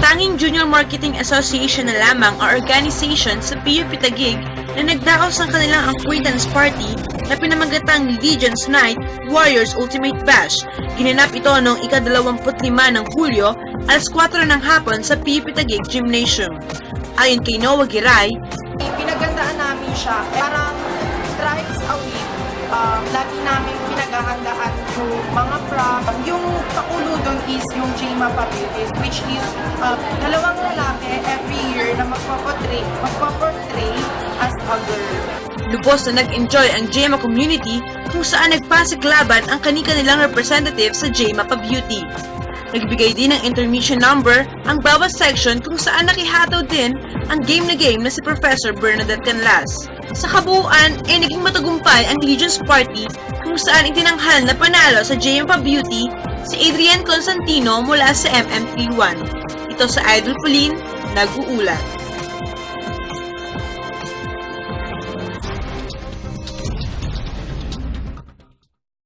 Tanging Junior Marketing Association na lamang ang organization sa PUP Taguig na nagdaos ng kanilang acquaintance party na pinamagatang Legion's Night Warriors Ultimate Bash. Ginanap ito noong ika-25 ng Hulyo, alas 4 ng hapon sa PUP Taguig Gymnasium. Ayon kay Noah Giray, pinagandaan namin siya. Parang thrice a week, lagi namin pinaghahandaan yung mga props. Yung pakulo doon is yung JMA Pabilis, which is dalawang lalaki every year na magpaportray as a girl. lubos na nag-enjoy ang JMA community kung saan nagpasaklaban ang kani-kanilang representative sa JMA Beauty. Nagbigay din ng intermission number ang bawat section kung saan nakihataw din ang game na si Professor Bernadette Canlas. Sa kabuuan ay naging matagumpay ang Legion's Party kung saan itinanghal na panalo sa JMA Beauty si Adrian Constantino mula sa MM31. Ito sa Idol Pauline, nag-uulat.